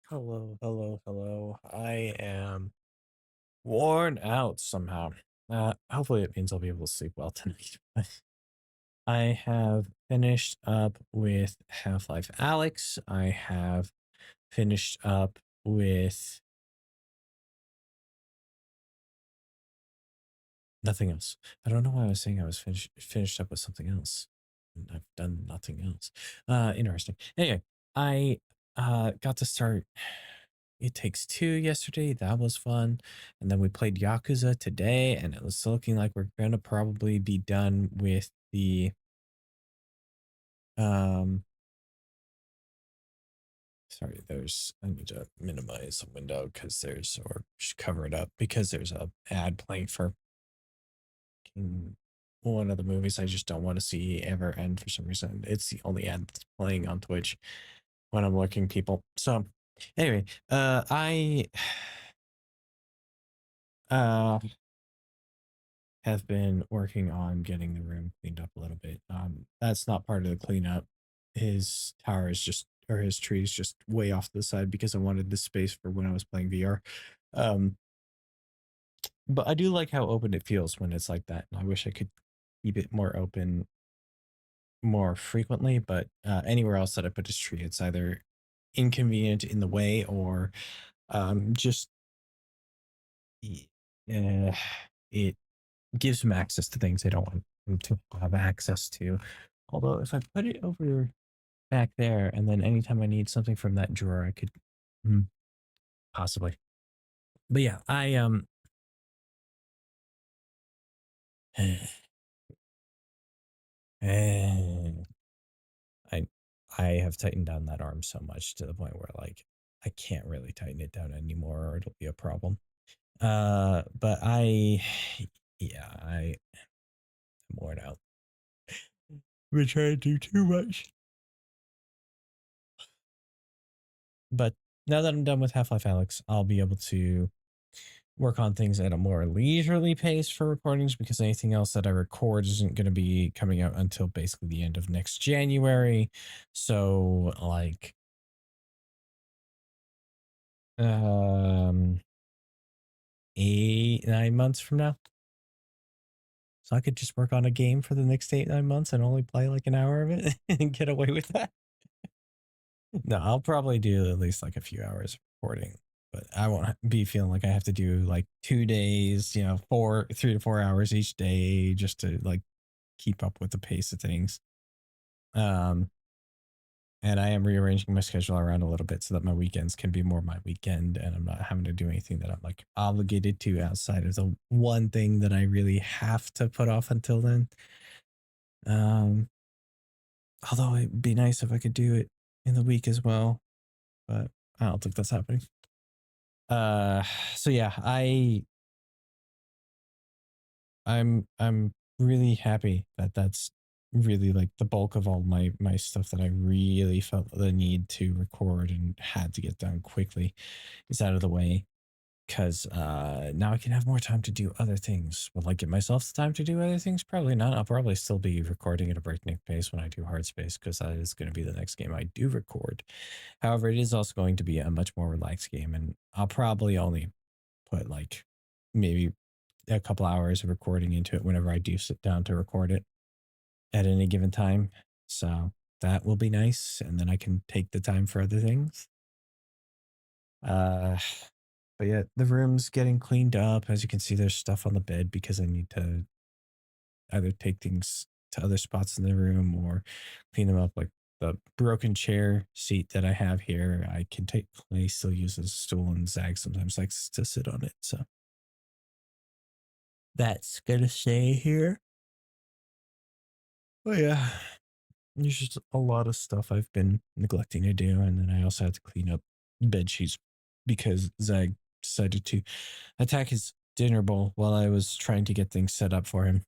Hello, hello, hello. I am worn out somehow. Hopefully it means I'll be able to sleep well tonight. I have finished up with Half-Life Alyx. I have finished up with nothing else. I don't know why I was saying I was finished up with something else. And I've done nothing else. Interesting. Anyway, I got to start It Takes Two yesterday. That was fun. And then we played Yakuza today, and it was looking like we're gonna probably be done with the um sorry, I need to minimize the window because there's or just cover it up because there's a ad playing for one of the movies I just don't want to see ever end for some reason. It's the only ad that's playing on Twitch when I'm looking people. So anyway, I uh have been working on getting the room cleaned up a little bit. That's not part of the cleanup. His tower is just, or his tree is just way off to the side because I wanted the space for when I was playing VR. Um, but I do like how open it feels when it's like that. And I wish I could keep it more open more frequently, but anywhere else that I put his tree, it's either inconvenient in the way or just uh, it gives them access to things they don't want them to have access to. Although if I put it over back there, and then anytime I need something from that drawer, I could possibly. But yeah, I I have tightened down that arm so much to the point where like I can't really tighten it down anymore, or it'll be a problem. But yeah, I'm worn out. We're trying to do too much. But now that I'm done with Half-Life Alyx, I'll be able to work on things at a more leisurely pace for recordings because anything else that I record isn't going to be coming out until basically the end of next January. So like um 8, 9 months from now. So I could just work on a game for the next 8, 9 months and only play like an hour of it and get away with that. No, I'll probably do at least like a few hours of recording, but I won't be feeling like I have to do like 2 days, 3 to 4 hours each day just to like keep up with the pace of things. Um, and I am rearranging my schedule around a little bit so that my weekends can be more my weekend and I'm not having to do anything that I'm like obligated to outside of the one thing that I really have to put off until then. Um, Although it'd be nice if I could do it in the week as well, but I don't think that's happening. Uh, so yeah, I'm really happy that that's really like the bulk of all my stuff that I really felt the need to record and had to get done quickly is out of the way because now I can have more time to do other things. Will I give myself the time to do other things? Probably not. I'll probably still be recording at a breakneck pace when I do hard space because that is going to be the next game I do record. However, it is also going to be a much more relaxed game, and I'll probably only put like maybe a couple hours of recording into it whenever I do sit down to record it at any given time. So that will be nice, and then I can take the time for other things. Uh, but yeah, the room's getting cleaned up. As you can see, there's stuff on the bed because I need to either take things to other spots in the room or clean them up. Like the broken chair seat that I have here, I can take. I still use as a stool, and Zag sometimes likes to sit on it. So that's gonna stay here. Oh yeah, there's just a lot of stuff I've been neglecting to do, and then I also had to clean up bed sheets because Zag decided to attack his dinner bowl while I was trying to get things set up for him,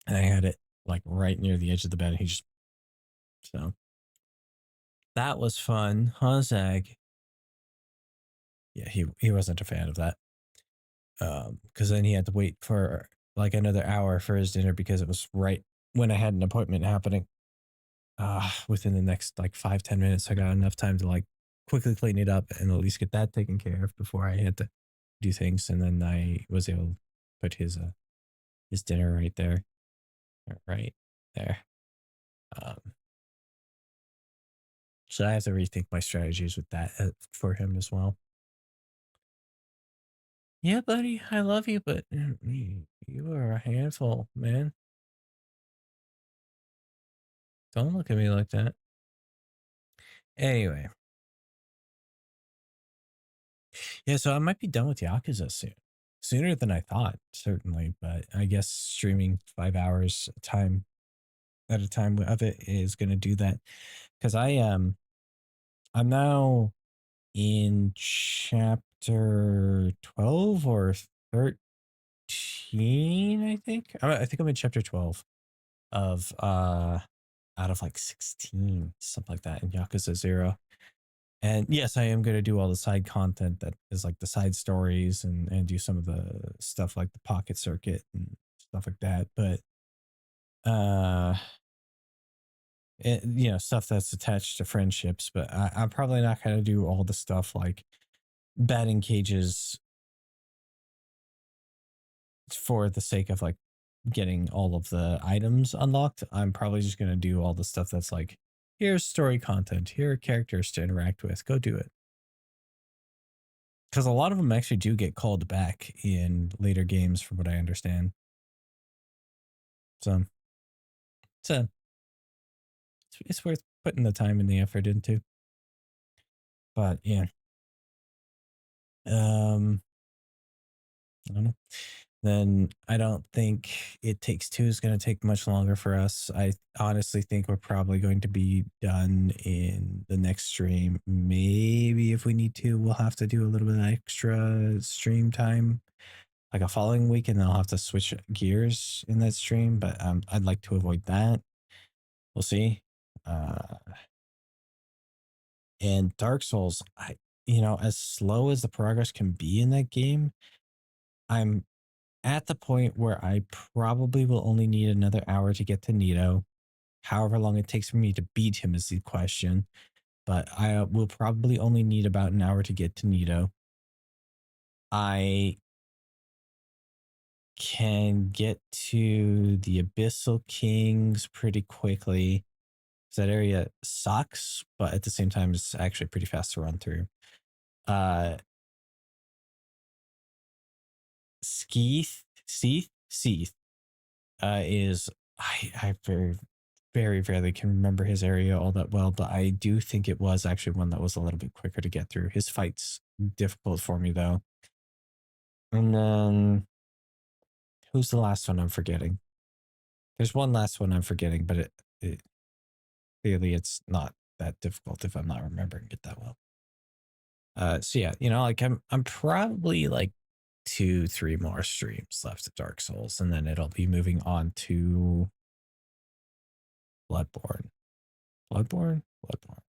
and I had it like right near the edge of the bed. And he just so that was fun, huh, Zag? Yeah, he wasn't a fan of that. Because then he had to wait for like another hour for his dinner because it was right when I had an appointment happening. Within the next like 5, 10 minutes, I got enough time to like quickly clean it up and at least get that taken care of before I had to do things. And then I was able to put his dinner right there, right there. Um, so I have to rethink my strategies with that for him as well. Yeah, buddy, I love you, but you are a handful, man. Don't look at me like that. Anyway, yeah, so I might be done with Yakuza soon. Sooner than I thought, certainly, but I guess streaming 5 hours time at a time of it is going to do that because I'm now in chapter 12 or 13, I think. I think I'm in chapter 12 of out of like 16, something like that in Yakuza 0. And yes, I am going to do all the side content that is like the side stories and do some of the stuff like the pocket circuit and stuff like that. But, stuff that's attached to friendships. But I'm probably not going to do all the stuff like batting cages for the sake of like getting all of the items unlocked. I'm probably just going to do all the stuff that's like, here's story content, here are characters to interact with, go do it. Because a lot of them actually do get called back in later games, from what I understand. So, so it's worth putting the time and the effort into. But yeah, I don't know. Then I don't think It Takes Two is going to take much longer for us. I honestly think we're probably going to be done in the next stream. Maybe if we need to, we'll have to do a little bit of extra stream time, like a following week, and then I'll have to switch gears in that stream. But I'd like to avoid that. We'll see. And Dark Souls, as slow as the progress can be in that game, I'm at the point where I probably will only need another hour to get to Nito. However long it takes for me to beat him is the question. But I will probably only need about an hour to get to Nito. I can get to the Abyssal Kings pretty quickly. That area sucks, but at the same time, it's actually pretty fast to run through. Seath is I very very rarely can remember his area all that well, but I do think it was actually one that was a little bit quicker to get through. His fight's difficult for me though. And then who's the last one I'm forgetting? There's one last one I'm forgetting, but it clearly it's not that difficult if I'm not remembering it that well. So yeah, like I'm probably like 2-3 more streams left of Dark Souls, and then it'll be moving on to Bloodborne. Bloodborne? Bloodborne.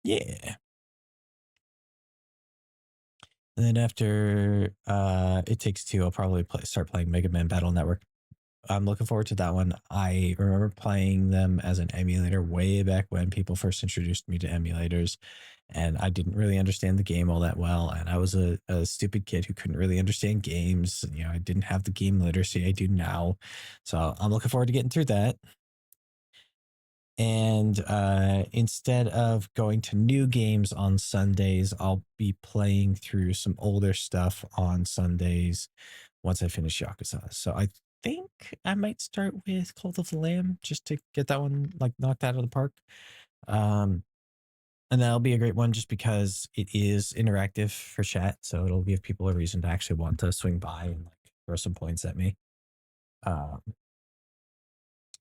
Yeah. And then after It Takes Two, I'll probably start playing Mega Man Battle Network. I'm looking forward to that one. I remember playing them as an emulator way back when people first introduced me to emulators, and I didn't really understand the game all that well. And I was a stupid kid who couldn't really understand games. I didn't have the game literacy I do now. So I'm looking forward to getting through that. And instead of going to new games on Sundays, I'll be playing through some older stuff on Sundays once I finish Yakuza. So I think I might start with Cult of the Lamb just to get that one like knocked out of the park. And that'll be a great one just because it is interactive for chat. So it'll give people a reason to actually want to swing by and like throw some points at me.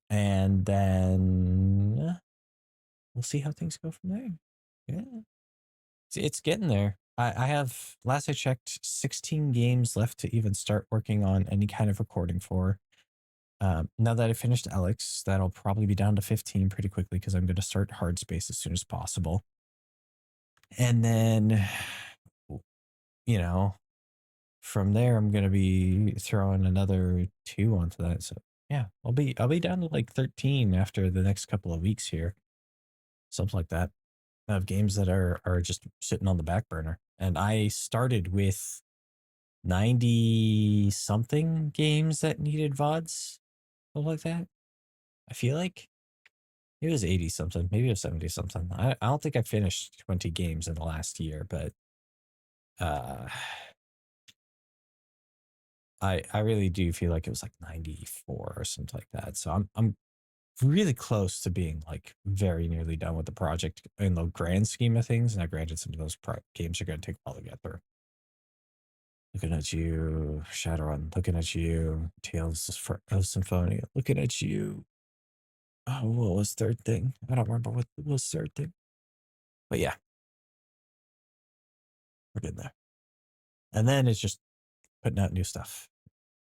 And then we'll see how things go from there. Yeah. It's getting there. I have, last I checked, 16 games left to even start working on any kind of recording for. Now that I finished Alyx, that'll probably be down to 15 pretty quickly because I'm going to start Hard Space as soon as possible. And then, from there, I'm going to be throwing another 2 onto that. So yeah, I'll be down to like 13 after the next couple of weeks here. Something like that. of games that are just sitting on the back burner. And I started with 90 something games that needed VODs, stuff like that. I feel like it was 80 something, maybe it was 70 something. I don't think I finished 20 games in the last year, but I really do feel like it was like 94 or something like that. So I'm really close to being like very nearly done with the project in the grand scheme of things. Now, granted, some of those games are going to take a while to get through. Looking at you, Shadowrun. Looking at you, Tales of Symphonia. Looking at you. Oh, what was third thing? I don't remember what was third thing. But yeah, we're getting there. And then it's just putting out new stuff,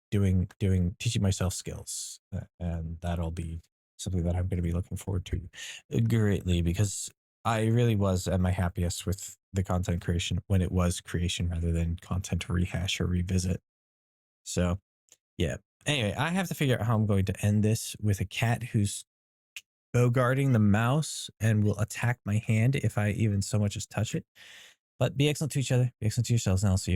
teaching myself skills, and that'll be something that I'm going to be looking forward to greatly, because I really was at my happiest with the content creation when it was creation rather than content to rehash or revisit. So yeah. Anyway, I have to figure out how I'm going to end this with a cat who's guarding the mouse and will attack my hand if I even so much as touch it. But be excellent to each other, be excellent to yourselves, and I'll see you.